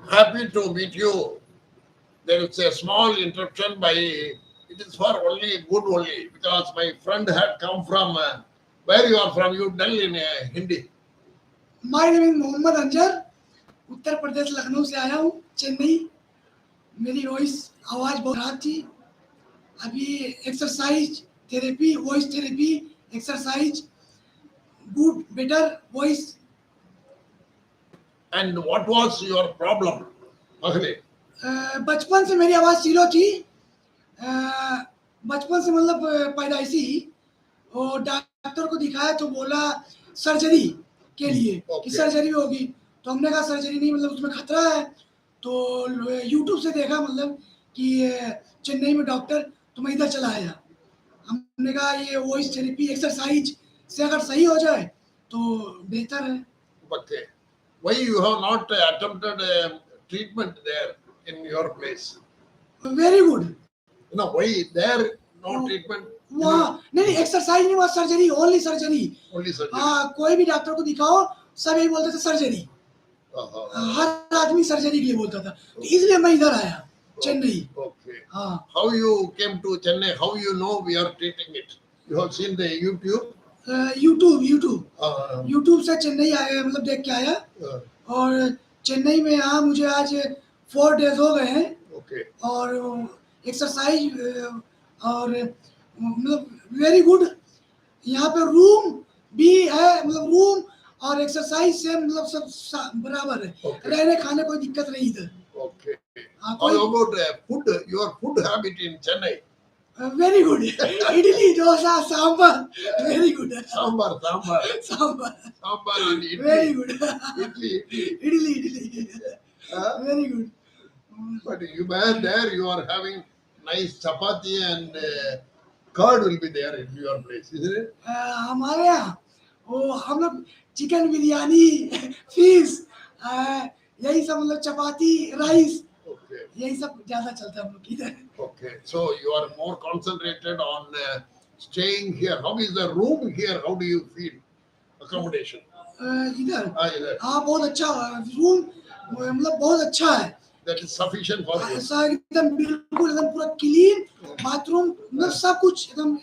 Happy to meet you. There is a small interruption by. It is for only good only because my friend had come from. Where you are from? You tell in Hindi. My name is Mohammad Anjar, Uttar Pradesh Lucknow से आया हूँ, चेन्नई। मेरी voice आवाज़ बहुत खराब थी। अभी exercise therapy, voice therapy, exercise, good better voice. And what was your problem? Mahle? बचपन से मेरी आवाज़ सीलो थी। बचपन से मतलब पैदाइशी ही। और डॉक्टर को दिखाया तो बोला सर्जरी के लिए कि सर्जरी होगी। तो हमने कहा सर्जरी नहीं, मतलब उसमें खतरा है। तो यूट्यूब से देखा मतलब कि चेन्नई में डॉक्टर, तो मैं इधर चला आया। हमने कहा ये वॉइस थेरेपी एक्सरसाइज से अगर सही हो जाए तो बेहतर है। Okay. Why you have not attempted treatment there in your place? Very good. No, why there no treatment? वहाँ नहीं, एक्सरसाइज नहीं, वहाँ surgery, only surgery. Only surgery. हाँ, कोई भी डॉक्टर को दिखाओ सब यही बोलते थे सर्जरी। हर आदमी सर्जरी के लिए बोलता था, तो इसलिए मैं इधर आया चेन्नई। Okay. हाँ। How you came to Chennai? How you know we are treating it? You have seen the YouTube? YouTube से चेन्नई आया, मतलब देख के आया। और चेन्नई में यहाँ मुझे आज 4 डेज हो गए हैं। Okay. और एक्सरसाइज और मतलब वेरी गुड। यहाँ पे रूम भी है, मतलब रूम और एक्सरसाइज से मतलब सब बराबर है। Okay. रहने खाने कोई दिक्कत नहीं इधर। Okay. हाँ, How about food? Your food habit in Chennai? Very good. Idli, dosa, sambar, very good. Sambar. Sambar And idli. Very good. Idli. Idli very good. But you there you are having nice chapati and curd will be there in your place, isn't it? हमारे यहाँ वो हम लोग chicken biryani, fish, यही सब, मतलब चपाती, rice, Okay. यही सब ज्यादा चलता है हम लोग इधर। Okay. So you are more concentrated on staying here. How is the room here? How do you feel? Accommodation. इधर इधर. हाँ, बहुत अच्छा रूम, मतलब बहुत अच्छा है। That is sufficient for you. ऐसा एकदम बिल्कुल एकदम पूरा क्लीन बाथरूम, मतलब सब कुछ एकदम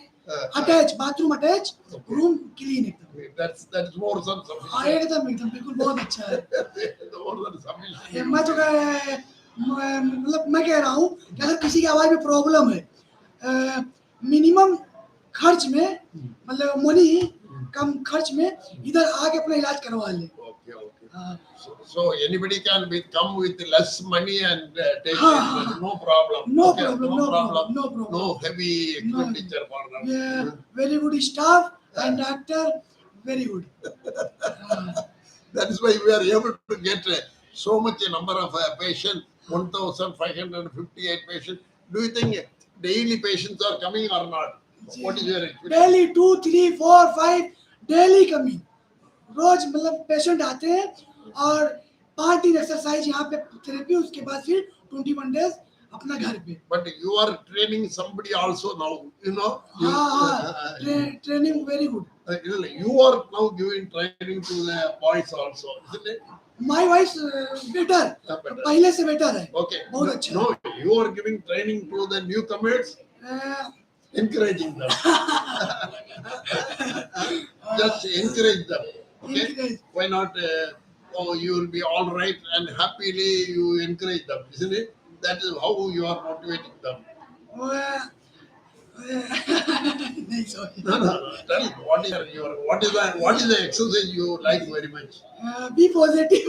attach, bathroom attach, room clean एकदम। That's more than sufficient. हाँ, एकदम बिल्कुल बहुत अच्छा है। More than sufficient. मैं तो मतलब मैं कह रहा हूँ कि अगर किसी की आवाज में प्रॉब्लम है, मिनिमम खर्च में, मतलब मनी कम खर्च में इधर आके अपना इलाज करवा ले। Okay. So anybody can come with less money and take treatment. No problem. No Okay, problem, no problem. No heavy expenditure for them. Yeah, very good staff and doctor, very good. That is why we are able to get so much a number of patients, 1,558 patients. Do you think daily patients are coming or not? What is your experience? Daily 2, 3, 4, 5 daily coming. रोज मतलब patient आते हैं और 5 दिन exercise यहाँ पे therapy, उसके बाद फिर 21 डेज अपना घर पे। But you are training somebody also now, you know. Training very good. You are now giving training to the boys also, isn't it? My voice better, पहले से better है। Okay. बहुत अच्छा। No, you are giving training to the newcomers, encouraging them. Just encourage them. Okay. Why not? You will be all right and happily you encourage them, isn't it? That is how you are motivating them. नहीं, sorry. No. Tell me, what is the exercise you like very much? Be positive.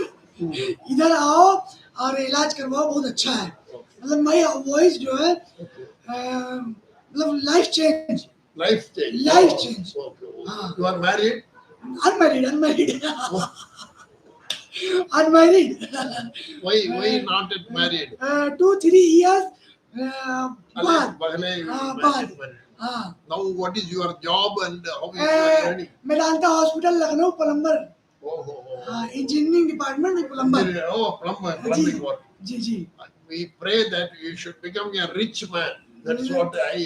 इधर आओ और इलाज करवाओ, बहुत अच्छा है। मतलब माय वॉइस जो है मतलब life change. Okay. You are married? Unmarried. Why not yet married? 2-3 years बाद। Now what is your job and how is your journey? Medanta hospital Lucknow, plumber. Engineering department में प्लम्बर। Plumbing work. जी। We pray that you should become a rich man. That's what I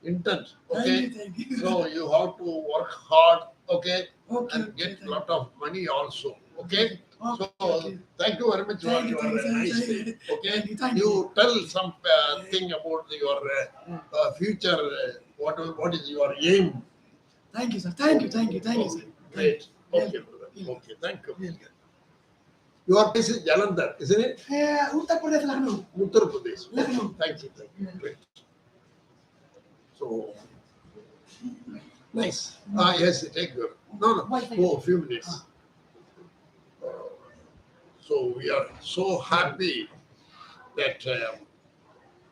intend. Okay. Thank you. So you have to work hard. Okay. And get a lot of money also. Okay. Okay. thank you very much for Thank you, your sir. nice Thank day. you. Okay, Thank you. you tell some thing about your future. What is your aim? Thank you, sir. Thank you, sir. Thank Great. you. Okay, brother. Okay, thank you. Your place is Jalandhar, isn't it? Uttar Pradesh, Lucknow. Uttar Pradesh. Lucknow. Thank you. Great. So nice. Yes, take your no. Oh, a few minutes. So we are so happy that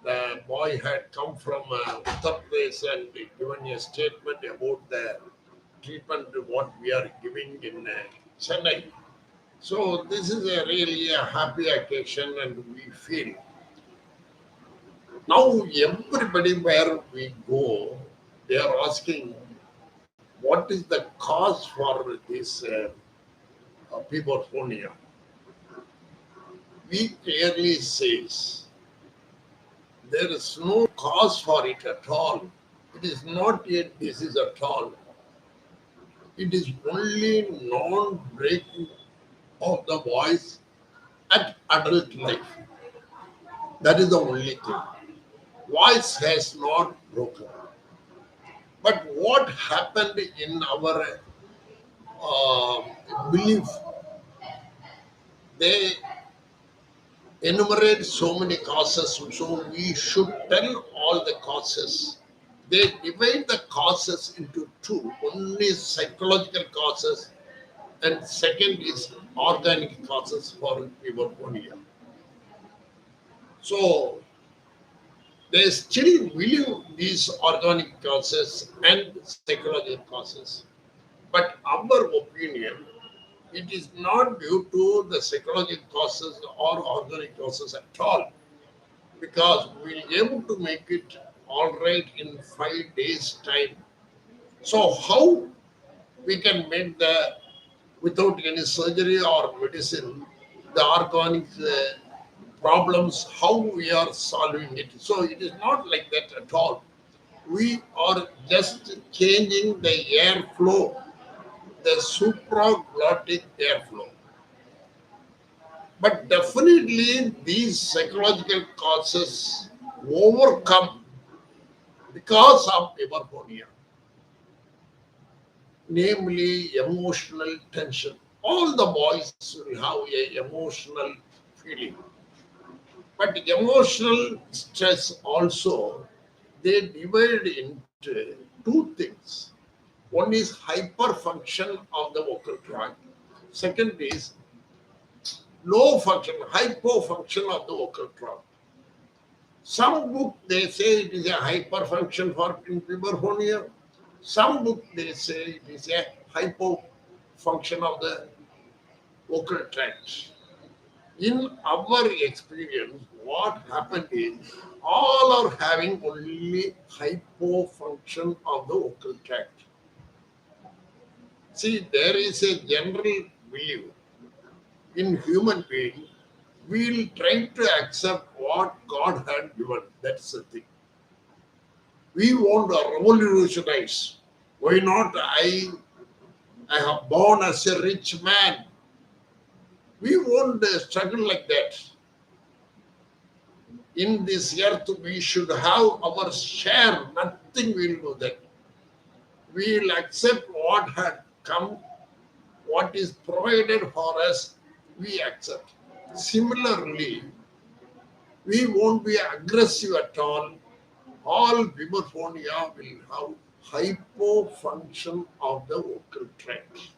the boy had come from Uttar Pradesh and given a statement about the treatment what we are giving in Chennai. So this is really a happy occasion, and we feel now everybody where we go, they are asking what is the cause for this puberphonia. We clearly says there is no cause for it at all. It is not a disease at all. It is only non-breaking of the voice at adult life. That is the only thing. Voice has not broken. But what happened in our belief, they enumerate so many causes, so we should tell all the causes. They divide the causes into two. One is psychological causes, and second is organic causes for puberphonia. So they still believe these organic causes and psychological causes. But our opinion, it is not due to the psychological causes or organic causes at all, because we'll be able to make it all right in 5 days' time. So how we can make the without any surgery or medicine the organic problems, how we are solving it? So it is not like that at all. We are just changing the airflow, the supraglottic airflow. But definitely these psychological causes overcome because of puberphonia, namely emotional tension. All the boys will have a emotional feeling. But emotional stress also, they divide into two things. One is hyperfunction of the vocal tract. Second is low function, hypofunction of the vocal tract. Some book they say it is a hyperfunction for puberphonia. Some book they say it is a hypofunction of the vocal tract. In our experience, what happened is all are having only hypofunction of the vocal tract. See, there is a general belief in human being. We'll try to accept what God had given. That's the thing. We want to revolutionize. Why not? I have born as a rich man. We won't struggle like that. In this earth, we should have our share. Nothing will do that. We will accept what had come, what is provided for us, we accept. Similarly, we won't be aggressive at all. All puberphonia will have hypofunction of the vocal tract.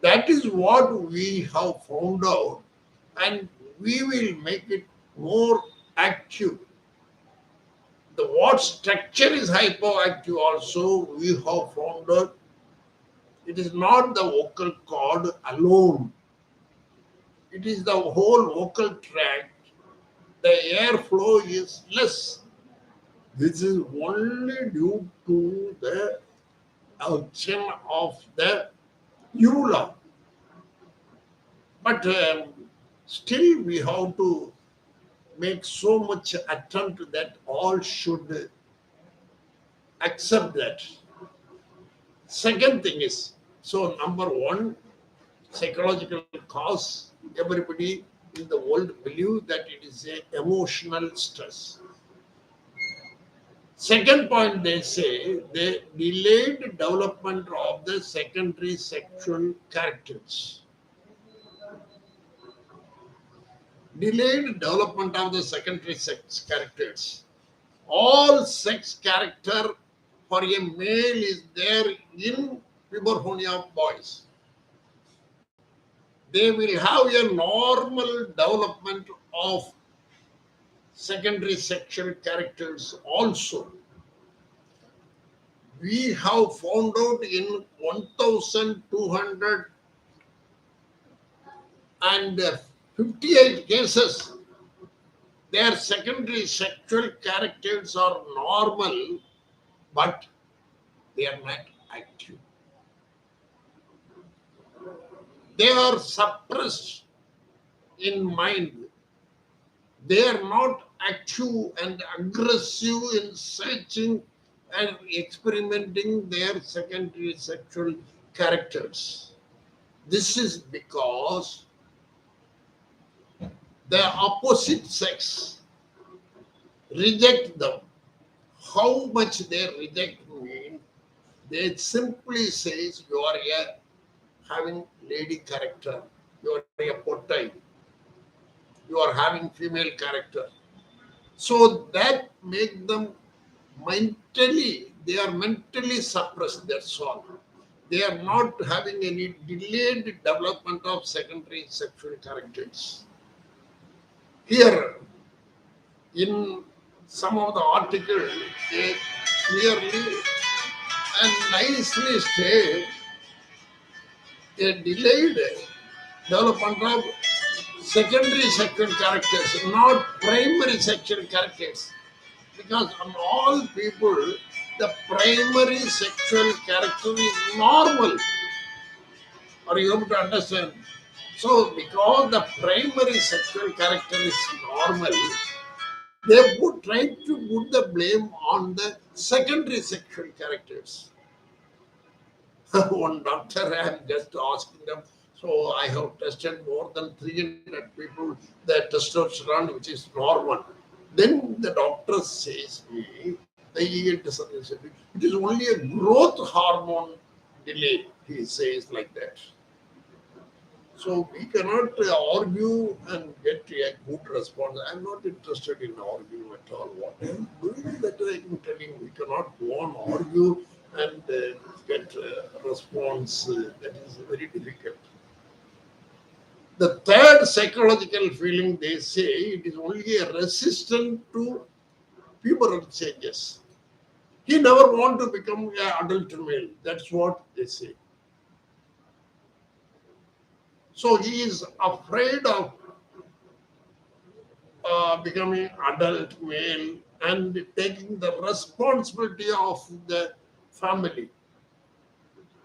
That is what we have found out, and we will make it more active. The what structure is hypoactive also we have found out. It is not the vocal cord alone. It is the whole vocal tract. The airflow is less. This is only due to the action of the uvula. But still we have to make so much attempt that all should accept that. Second thing is, so number one, psychological cause. Everybody in the world believe that it is a emotional stress. Second point, they say the delayed development of the secondary sexual characters. Delayed development of the secondary sex characters. All sex character for a male is there in puberphonia boys. They will have a normal development of secondary sexual characters also. We have found out in 1258 cases, their secondary sexual characters are normal, but they are not active. They are suppressed in mind. They are not active and aggressive in searching and experimenting their secondary sexual characters. This is because the opposite sex reject them. How much they reject me, they simply says you are having lady character, you are a potty, you are having female character. So that make them they are mentally suppressed, that's all. They are not having any delayed development of secondary sexual characters. Here, in some of the articles, they clearly and nicely state a delayed development of secondary sexual characters, not primary sexual characters. Because on all people, the primary sexual character is normal. Are you able to understand? So, because the primary sexual character is normal, they try to put the blame on the secondary sexual characters. One doctor, I am just asking them, so I have tested more than 300 people, the testosterone which is normal. Then the doctor says me, the ENT surgeon said, it is only a growth hormone delay, he says like that. So we cannot argue and get a good response. I am not interested in arguing at all. What I am doing that I am telling, we cannot go on argue and get a response. That is very difficult. The third psychological feeling, they say, it is only a resistance to pubertal changes. He never want to become an adult male. That's what they say. So he is afraid of becoming adult male and taking the responsibility of the family.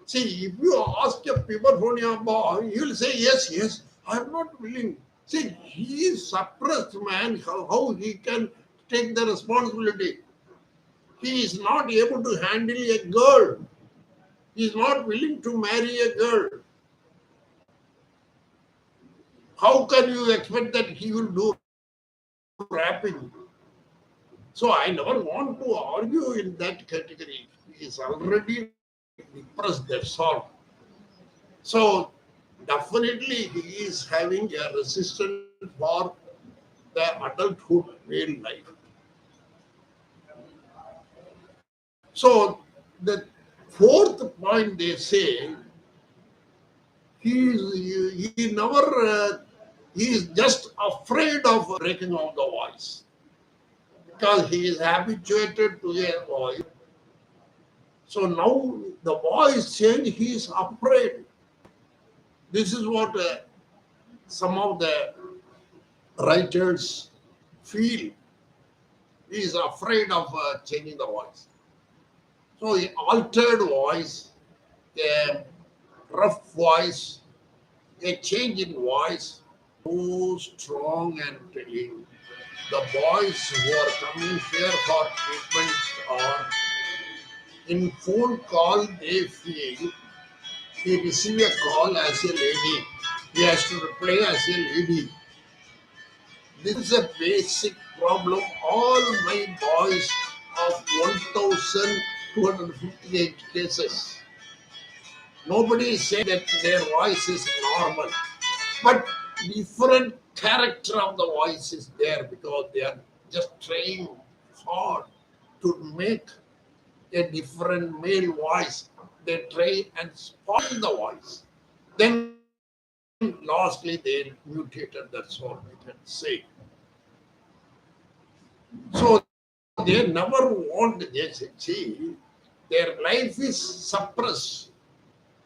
See, if you ask a puberphonia boy, he will say, yes, yes, I am not willing. See, he is suppressed man, how he can take the responsibility. He is not able to handle a girl. He is not willing to marry a girl. How can you expect that he will do rapping? So I never want to argue in that category. He is already depressed, that's all. So definitely he is having a resistance for the adulthood male life. So the fourth point, they say, he never he is just afraid of breaking out the voice because he is habituated to a voice. So now the voice change, he is afraid. This is what some of the writers feel. He is afraid of changing the voice. So an altered voice, a rough voice, a change in voice, so strong and telling. The boys who are coming here for treatment or in phone call, they feel He receives a call as a lady. He has to reply as a lady. This is a basic problem. All my boys of 1,258 cases. Nobody is saying that their voice is normal. But different character of the voice is there because they are just trying hard to make a different male voice. They try and spoil the voice. Then lastly they mutated, that's all we can say. So they never want, they say, see, their life is suppressed.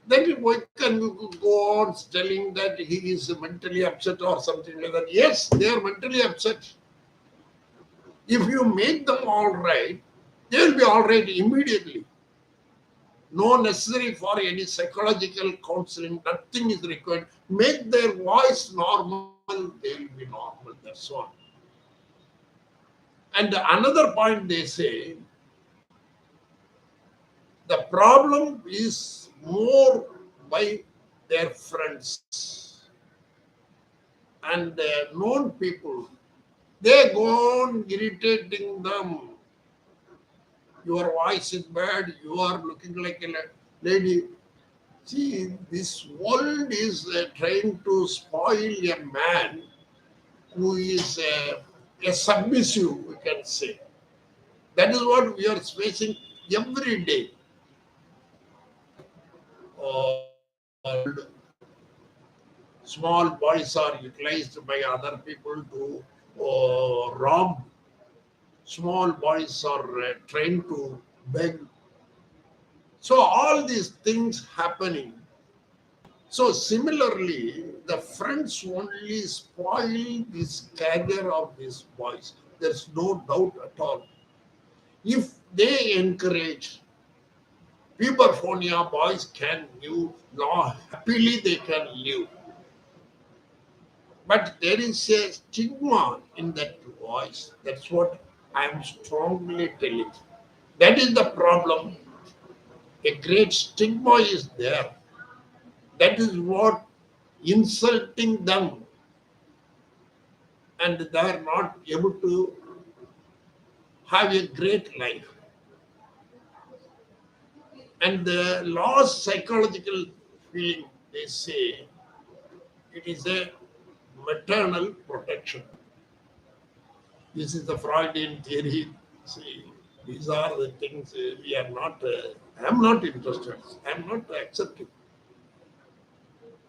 Then why can you go on telling that he is mentally upset or something like that? Yes, they are mentally upset. If you make them all right, they will be all right immediately. No necessary for any psychological counseling, nothing is required. Make their voice normal, they will be normal, that's all. And another point they say, the problem is more by their friends and known people. They go on irritating them. Your voice is bad, you are looking like a lady. See, this world is trying to spoil a man who is a submissive, we can say. That is what we are facing every day. Small boys are utilized by other people to rob. Small boys are trained to beg. So all these things happening. So similarly, the friends only spoil this career of these boys. There's no doubt at all. If they encourage puberphonia, boys can live now happily. They can live. But there is a stigma in that voice. That's what I am strongly telling. That is the problem. A great stigma is there. That is what insulting them, and they are not able to have a great life. And the lost psychological feeling, they say, it is a maternal protection. This is the Freudian theory. See, these are the things we are not, I am not interested, I am not accepting.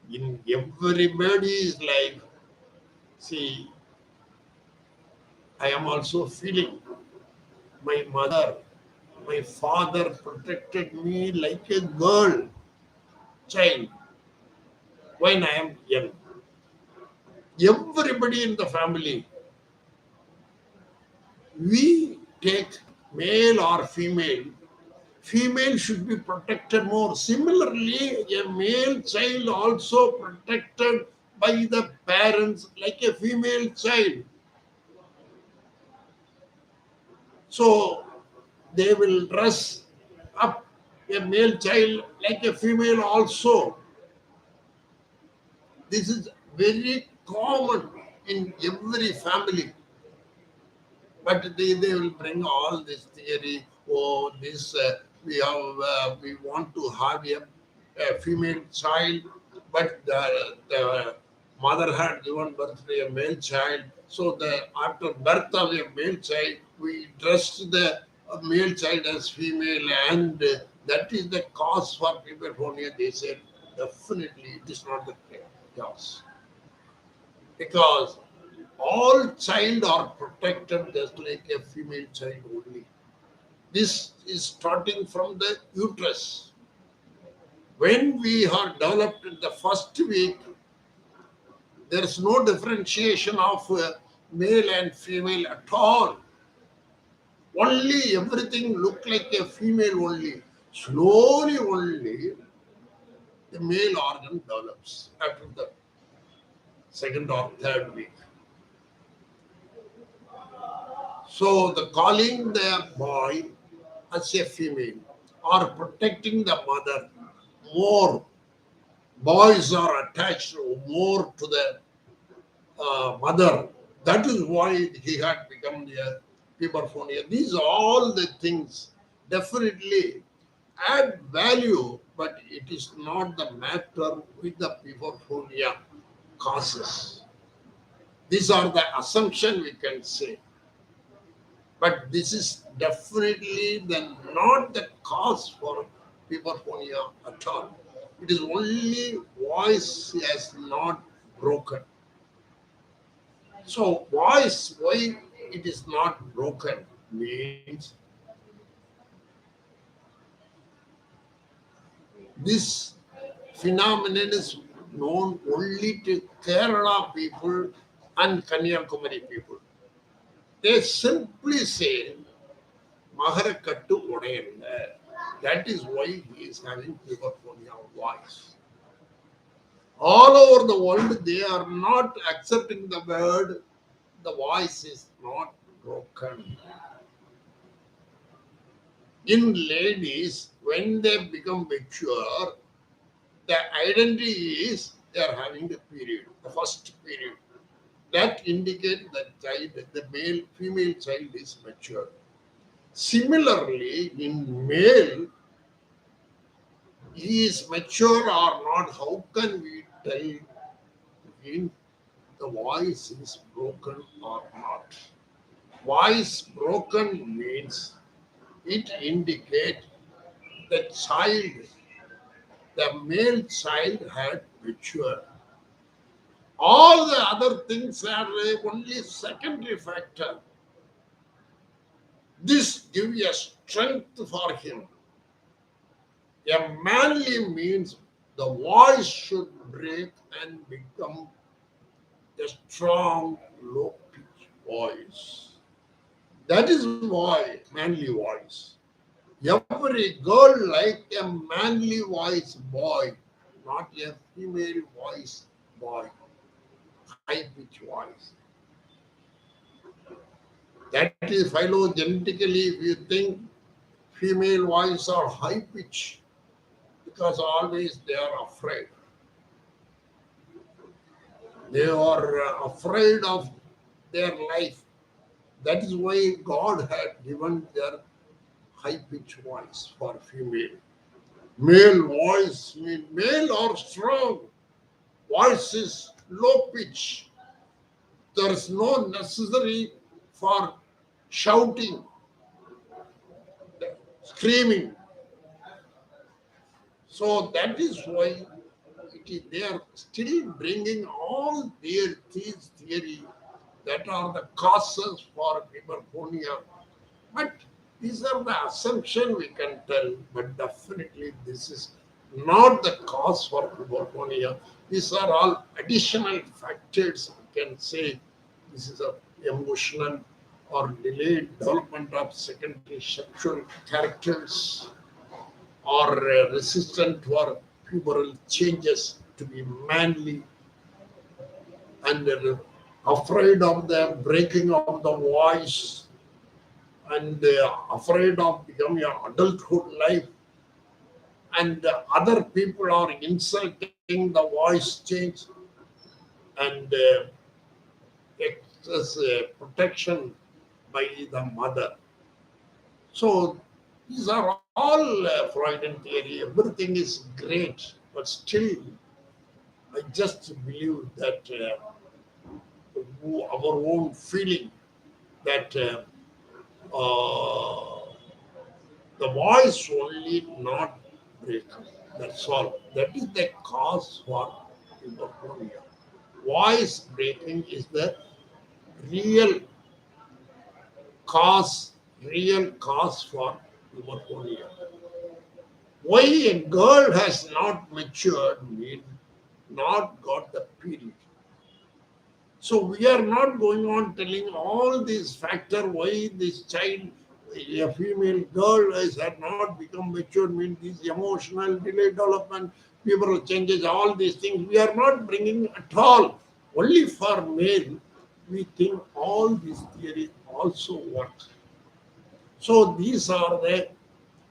In everybody's life, see, I am also feeling my mother, my father protected me like a girl, child, when I am young. Everybody in the family, we take male or female. Female should be protected more. Similarly, a male child also protected by the parents like a female child. So they will dress up a male child like a female also. This is very common in every family. But they will bring all this theory. Oh, this we want to have a female child, but the mother had given birth to a male child. So after birth of a male child, we dressed the male child as female, and that is the cause for puberphonia. They said definitely it is not the cause, because all child are protected just like a female child only. This is starting from the uterus. When we are developed in the first week, there is no differentiation of male and female at all. Only everything look like a female only. Slowly only the male organ develops after the second or third week. So the calling the boy as a female or protecting the mother more Boys are attached more to the mother. That is why he had become a Puberphonia. These are all the things definitely add value, but it is not the matter with the Puberphonia causes. These are the assumption we can say. But this is definitely not the cause for Puberphonia at all. It is only voice has not broken. So voice, why it is not broken means this phenomenon is known only to Kerala people and Kanyakumari people. They simply say Maharakattu Odayanda. That is why he is having Puberphonia voice. All over the world, they are not accepting the word, the voice is not broken. In ladies, when they become mature, the identity is they are having the period, the first period. That indicates the child, the male, female child is mature. Similarly, in male, he is mature or not. How can we tell if the voice is broken or not? Voice broken means it indicates the child, the male child had matured. All the other things are only secondary factor. This gives a strength for him. A manly means the voice should break and become a strong, low pitched voice. That is why manly voice. Every girl like a manly voice boy, not a female voice boy, high pitched voice. That is phylogenetically, if you think female voice are high pitched, because always they are afraid. They are afraid of their life. That is why God had given their high pitched voice for female. Male voice means male or strong. Voice is low pitch. There is no necessary for shouting, screaming. So that is why they are still bringing all these theory that are the causes for Puberphonia. But these are the assumption we can tell, but definitely this is not the cause for Puberphonia. These are all additional factors we can say. This is a emotional or delayed development of secondary sexual characters or resistant to pubertal changes to be manly and afraid of the breaking of the voice and afraid of becoming an adulthood life, and other people are insulting the voice change and excess protection by the mother. So these are all Freudian theory. Everything is great, but still, I just believe that our own feeling that the voice only not break. That's all. That is the cause for hypophonia. Voice breaking is the real cause, real cause for hypophonia. Why a girl has not matured means not got the period. So we are not going on telling all these factors why this child, a female girl, had not become mature, means this emotional delay development, behavioral changes, all these things. We are not bringing at all. Only for male, we think all these theories also work. So these are the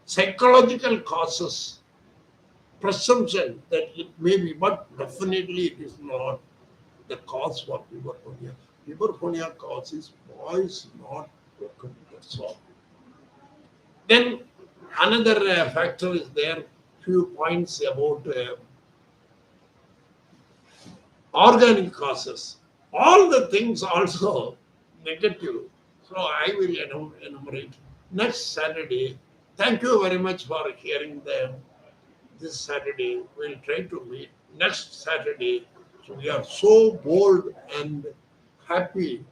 psychological causes presumption that it may be, but definitely it is not the cause for puberphonia. Puberphonia causes boys not broken. That's all. Then another factor is there. Few points about organic causes. All the things also negative. So I will enumerate next Saturday. Thank you very much for hearing them. This Saturday we'll try to meet next Saturday. So we are so bold and happy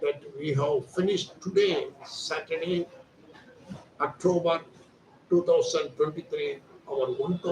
that we have finished today, Saturday, October 2023, our 1000